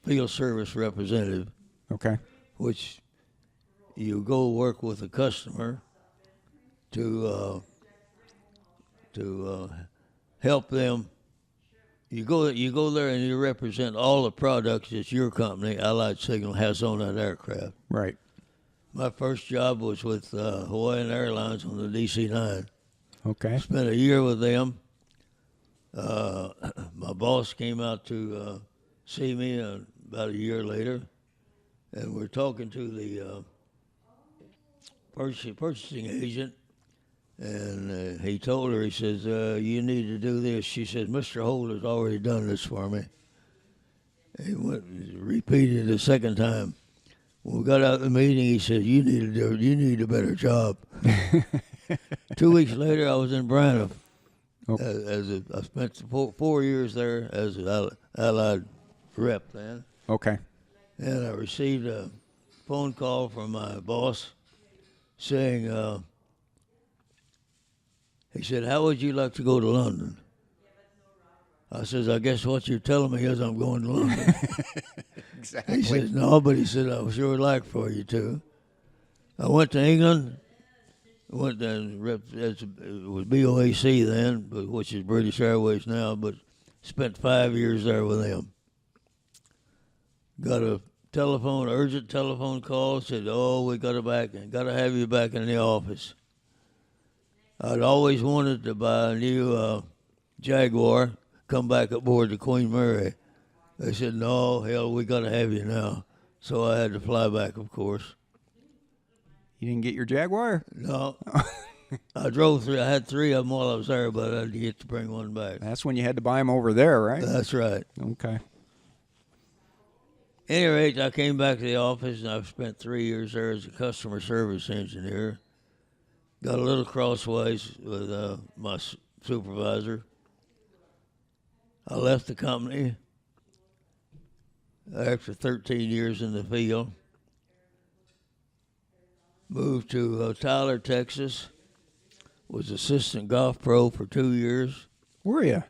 field service representative. Okay. Which you go work with a customer to help them. You go there and you represent all the products that your company, Allied Signal, has on that aircraft. Right. My first job was with Hawaiian Airlines on the DC-9. Okay. Spent a year with them. My boss came out to see me about a year later, and we're talking to the purchasing agent, and he told her, he says, you need to do this. She says, Mr. Holder's already done this for me. He repeated it a second time. When we got out of the meeting, he said, you need to do it. You need a better job. 2 weeks later, I was in Braniff. Okay. I spent 4 years there as an Allied rep then. Okay. And I received a phone call from my boss saying, he said, how would you like to go to London? I says, I guess what you're telling me is I'm going to London. Exactly. He says, no, but he said, I would sure like for you to. I went to England. Went there, it was BOAC then, which is British Airways now, but spent 5 years there with them. Got a urgent telephone call, said, oh, we got to have you back in the office. I'd always wanted to buy a new Jaguar, come back aboard the Queen Mary. They said, no, hell, we got to have you now. So I had to fly back, of course. You didn't get your Jaguar? No. I drove 3. I had 3 of them while I was there, but I didn't get to bring one back. That's when you had to buy them over there, right? That's right. Okay. At any rate, I came back to the office, and I've spent 3 years there as a customer service engineer. Got a little crossways with my supervisor. I left the company after 13 years in the field. Moved to Tyler, Texas. Was assistant golf pro for 2 years. Were you?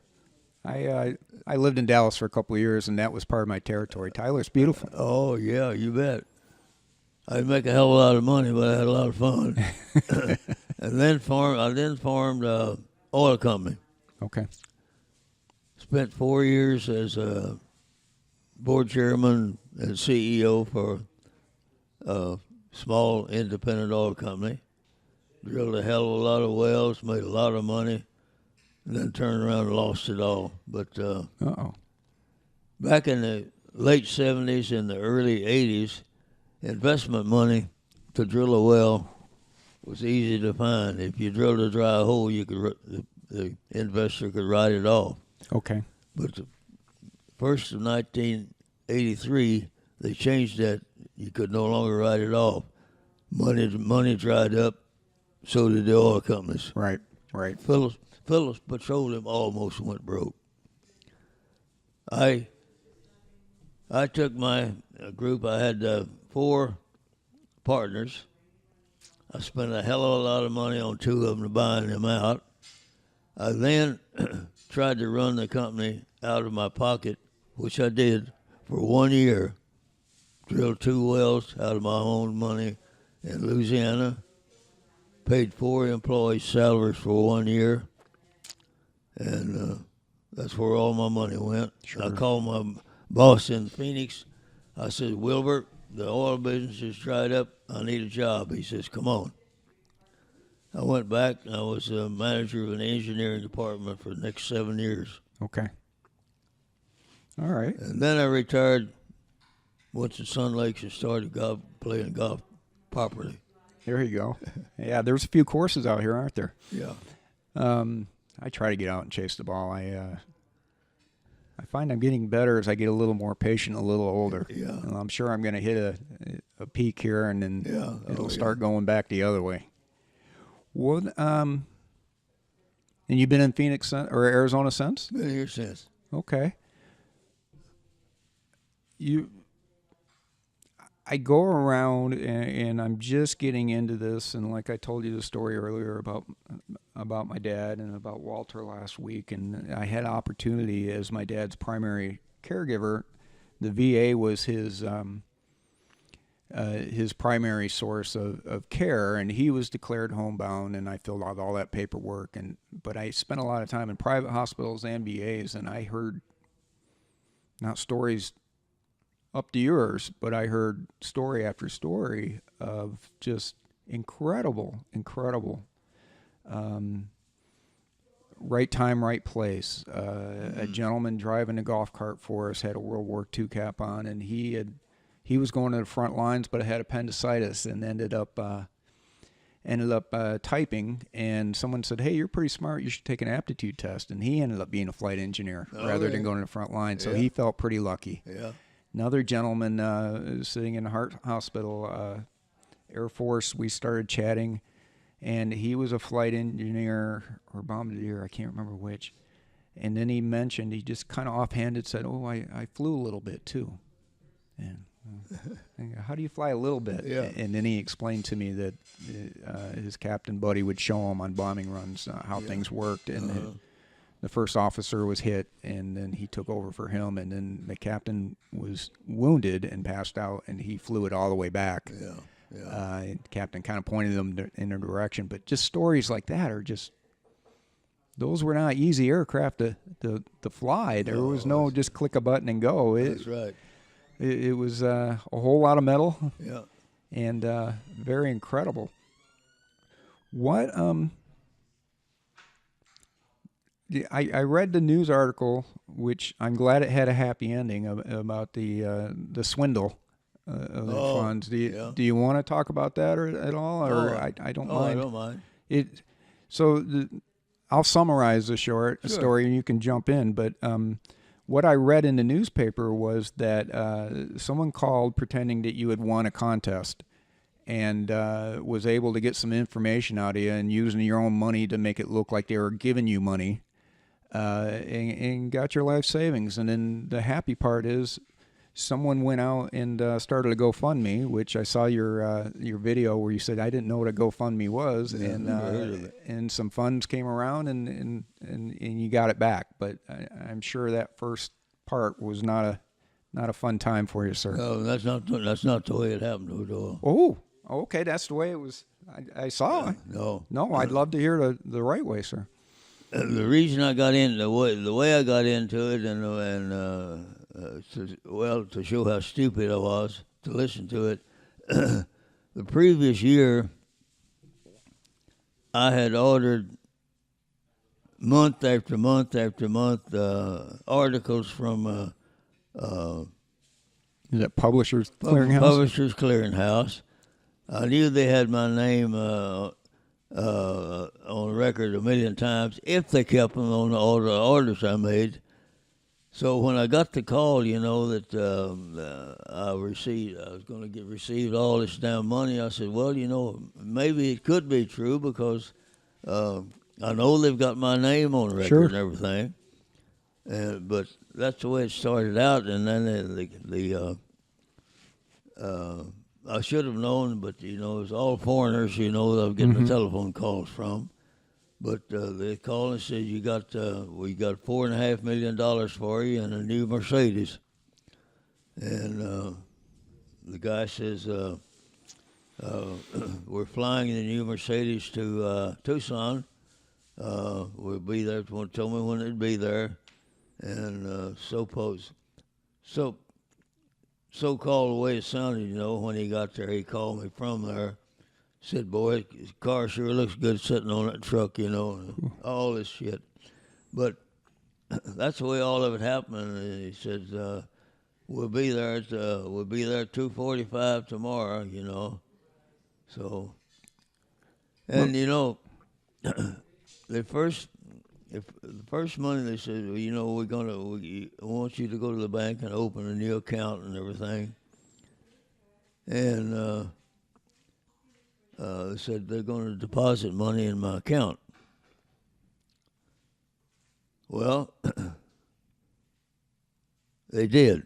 I lived in Dallas for a couple of years, and that was part of my territory. Tyler's beautiful. Oh, yeah, you bet. I didn't make a hell of a lot of money, but I had a lot of fun. And then formed oil company. Okay. Spent 4 years as a board chairman and CEO for a small independent oil company. Drilled a hell of a lot of wells, made a lot of money, and then turned around and lost it all. But back in the late 70s and the early 80s, investment money to drill a well was easy to find. If you drilled a dry hole, the investor could write it off. Okay. But the first of 1983, they changed that. You could no longer write it off. Money dried up, so did the oil companies. Right. Right. Phillips Petroleum almost went broke. I took my group. I had 4 partners. I spent a hell of a lot of money on 2 of them to buying them out. I then tried to run the company out of my pocket, which I did for 1 year. Drilled 2 wells out of my own money in Louisiana. Paid 4 employees' salaries for 1 year. And that's where all my money went. Sure. I called my boss in Phoenix. I said, Wilbert, the oil business is dried up. I need a job. He says, come on. I went back, and I was a manager of an engineering department for the next 7 years. Okay. All right. And then I retired, went to Sun Lakes and started playing golf properly. There you go. Yeah, there's a few courses out here, aren't there? Yeah. I try to get out and chase the ball. I find I'm getting better as I get a little more patient, a little older. Yeah. And I'm sure I'm going to hit a peak here, and then it'll start going back the other way. What? And you've been in Phoenix or Arizona since? Been here since. Okay. I go around and I'm just getting into this, and like I told you the story earlier about my dad and about Walter last week, and I had opportunity as my dad's primary caregiver. The VA was his his primary source of care, and he was declared homebound, and I filled out all that paperwork. But I spent a lot of time in private hospitals and VAs, and I heard not stories up to yours, but I heard story after story of just incredible right time, right place. A gentleman driving a golf cart for us had a World War II cap on, and he was going to the front lines, but had appendicitis and ended up typing. And someone said, "Hey, you're pretty smart. You should take an aptitude test." And he ended up being a flight engineer rather than going to the front line. So he felt pretty lucky. Yeah. Another gentleman sitting in a heart hospital, Air Force. We started chatting. And he was a flight engineer or bombardier, I can't remember which. And then he just kind of offhanded said, "Oh, I flew a little bit too." And how do you fly a little bit? Yeah. And then he explained to me that his captain buddy would show him on bombing runs how things worked. And the first officer was hit, and then he took over for him. And then the captain was wounded and passed out, and he flew it all the way back. Yeah. The captain kind of pointed them in a direction, but just stories like that are those were not easy aircraft to fly. There was no just click a button and go. That's right. It was a whole lot of metal. Yeah. And very incredible. What I read the news article, which I'm glad it had a happy ending about the swindle. Of the funds. Do you want to talk about that at all? Or I don't mind. I don't mind. I'll summarize the story, and you can jump in. But what I read in the newspaper was that someone called pretending that you had won a contest, and was able to get some information out of you, and using your own money to make it look like they were giving you money, and got your life savings. And then the happy part is, someone went out and started a GoFundMe, which I saw your video where you said, "I didn't know what a GoFundMe was," and some funds came around and you got it back. But I'm sure that first part was not a fun time for you, sir. No, that's not the way it happened, Doyle. Oh, okay, that's the way it was. I saw it. No, I'd love to hear the right way, sir. The reason I got in the way I got into it, to show how stupid I was to listen to it. The previous year, I had ordered month after month after month articles from Is that Publishers Clearinghouse? Publishers Clearinghouse. I knew they had my name on record a million times if they kept them on all the orders I made. So when I got the call, that I was going to received all this damn money, I said, well, maybe it could be true because I know they've got my name on record and everything. But that's the way it started out, and then I should have known, but it was all foreigners, that I was getting the telephone calls from. But they called and said, we got $4.5 million for you and a new Mercedes. And the guy says, we're flying in the new Mercedes to Tucson. We'll be there. Tell me when it'd be there. And so-called the way it sounded, when he got there, he called me from there. Said, boy, his car sure looks good sitting on that truck, and all this shit. But that's the way all of it happened. And he said, we'll be there at 2:45 tomorrow, So, and the first money they said, well, we want you to go to the bank and open a new account and everything. And they said they're going to deposit money in my account. Well, they did.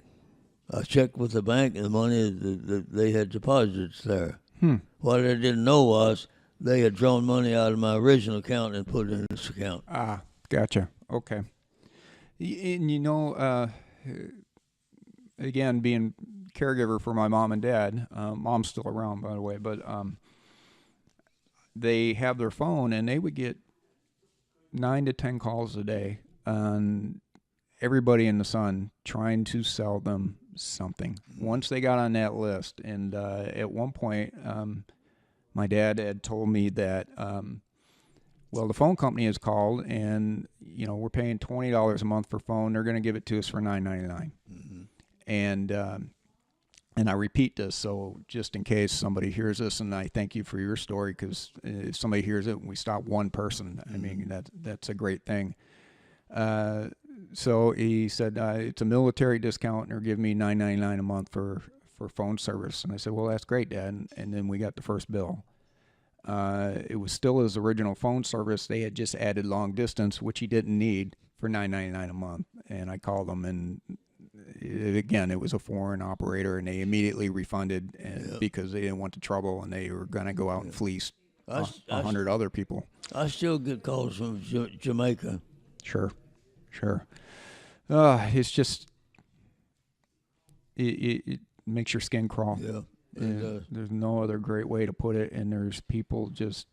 I checked with the bank, and the money that they had deposited there. What I didn't know was they had drawn money out of my original account and put it in this account. Ah, gotcha. Okay. And again, being caregiver for my mom and dad, mom's still around, by the way, but they have their phone, and they would get 9 to 10 calls a day on everybody in the sun trying to sell them something. Once they got on that list, and at one point, my dad had told me that, well, the phone company has called, and we're paying $20 a month for phone. They're going to give it to us for $9.99. And I repeat this, so just in case somebody hears this, and I thank you for your story, because if somebody hears it and we stop one person, I mean, that's a great thing. So he said, it's a military discount, and they're giving me $9.99 a month for phone service. And I said, well, that's great, Dad. And then we got the first bill. It was still his original phone service. They had just added long distance, which he didn't need, for $9.99 a month. And I called them, and it was a foreign operator, and they immediately refunded because they didn't want the trouble, and they were going to go out and fleece 100 other people. I still get calls from Jamaica. Sure. It's just, it makes your skin crawl. Yeah. There's no other great way to put it, and there's people just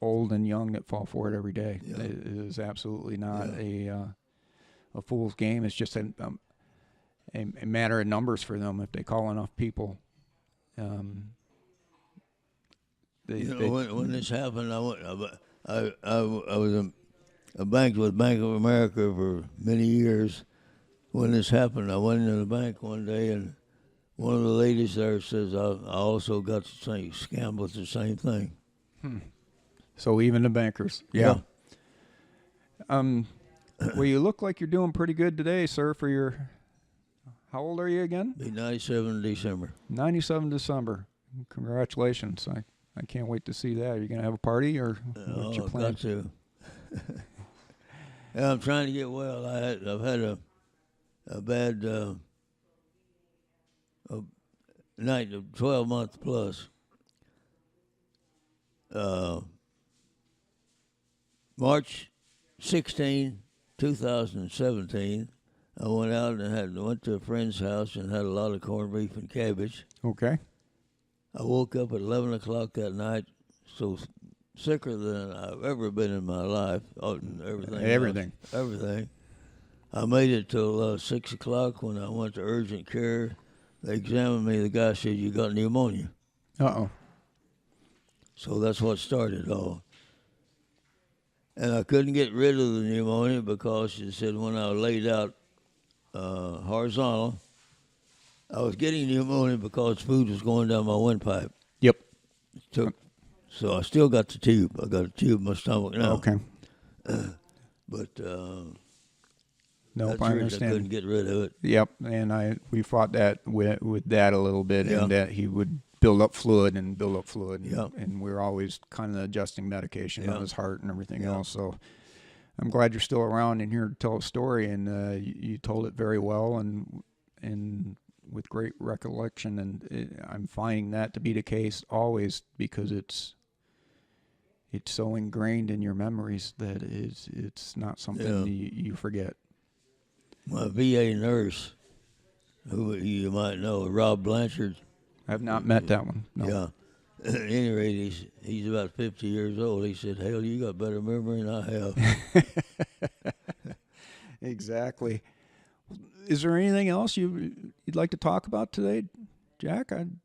old and young that fall for it every day. Yeah. It is absolutely not a fool's game. It's just a matter of numbers for them. If they call enough people, when this happened, I was a bank with Bank of America for many years. When this happened, I went into the bank one day, and one of the ladies there says, I also got the same scam with the same thing. So even the bankers. Yeah. Well, you look like you're doing pretty good today, sir, for your... How old are you again? Be 97 in December. 97 December. Congratulations. I can't wait to see that. Are you going to have a party, or what's your plan? Got to. Yeah, I'm trying to get well. I've had a bad night of 12 months plus. March 16, 2017, I went out and went to a friend's house and had a lot of corned beef and cabbage. Okay. I woke up at 11 o'clock that night, so sicker than I've ever been in my life. Everything. I made it till 6 o'clock when I went to urgent care. They examined me. The guy said, you got pneumonia. Uh-oh. So that's what started all. And I couldn't get rid of the pneumonia because she said when I laid out horizontal, I was getting pneumonia because food was going down my windpipe. Yep. So I still got the tube. I got a tube in my stomach now. Okay. But nope, that's I the reason understand. I couldn't get rid of it. Yep, and we fought that with Dad a little bit, Yeah. and that he would build up fluid, and Yeah. and we were always kind of adjusting medication on his heart and everything Yeah. else. So I'm glad you're still around and here to tell a story, and you told it very well and with great recollection, and I'm finding that to be the case always, because it's so ingrained in your memories that it's not something you forget. My VA nurse, who you might know, Rob Blanchard. I've not met that one. No. Yeah. At any rate, he's about 50 years old. He said, hell, you got better memory than I have. Exactly. Is there anything else you'd like to talk about today, Jack? I'm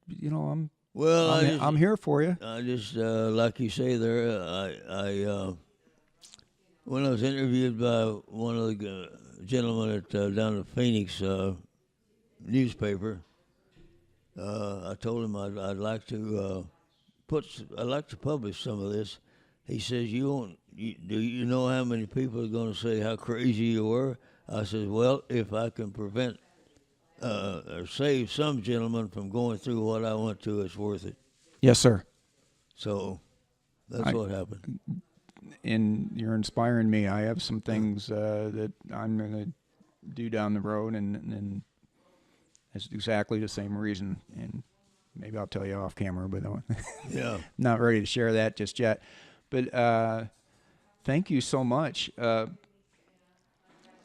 here for you. I just like you say there, I when I was interviewed by one of the gentlemen at down at Phoenix newspaper, I told him I'd like to publish some of this. He says, do you know how many people are going to say how crazy you were? I said, well, if I can prevent or save some gentleman from going through what I went through, it's worth it. Yes, sir. So that's what happened. And you're inspiring me. I have some things that I'm going to do down the road, and it's exactly the same reason. And maybe I'll tell you off camera, but not ready to share that just yet. But thank you so much.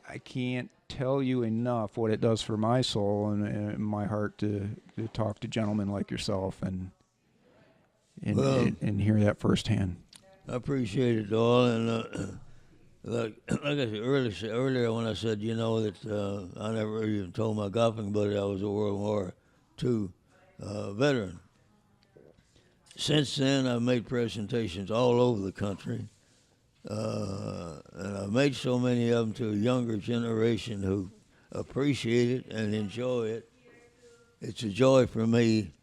I can't tell you enough what it does for my soul and my heart to talk to gentlemen like yourself and hear that firsthand. I appreciate it, Doyle, and like I said earlier when I said, that I never even told my golfing buddy I was a World War II veteran. Since then, I've made presentations all over the country, and I've made so many of them to a younger generation who appreciate it and enjoy it. It's a joy for me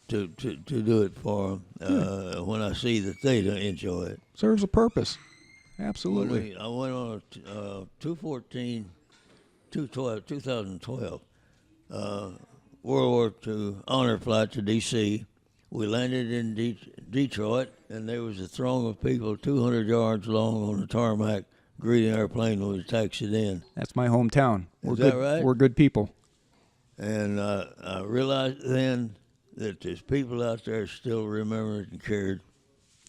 to do it for them when I see that they enjoy it. Serves a purpose. Absolutely. I went on a 2012 World War II honor flight to D.C. We landed in Detroit, and there was a throng of people 200 yards long on the tarmac greeting our plane when we taxied in. That's my hometown. Is that right? We're good people. And I realized then that there's people out there still remembered and cared.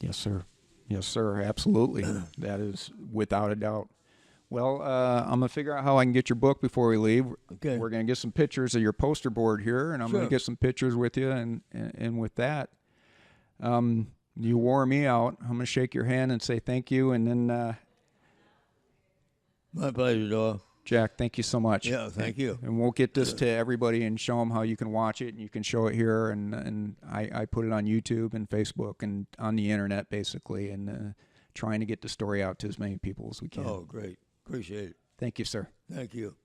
Yes, sir. Yes, sir. Absolutely. That is without a doubt. Well, I'm going to figure out how I can get your book before we leave. Okay. We're going to get some pictures of your poster board here, and I'm Sure. going to get some pictures with you. And with that, you wore me out. I'm going to shake your hand and say thank you. And then, My pleasure, Doyle. Jack, thank you so much. Yeah, thank you. And we'll get this to everybody and show them how you can watch it and you can show it here. And I put it on YouTube and Facebook and on the internet, basically, and trying to get the story out to as many people as we can. Oh, great. Appreciate it. Thank you, sir. Thank you.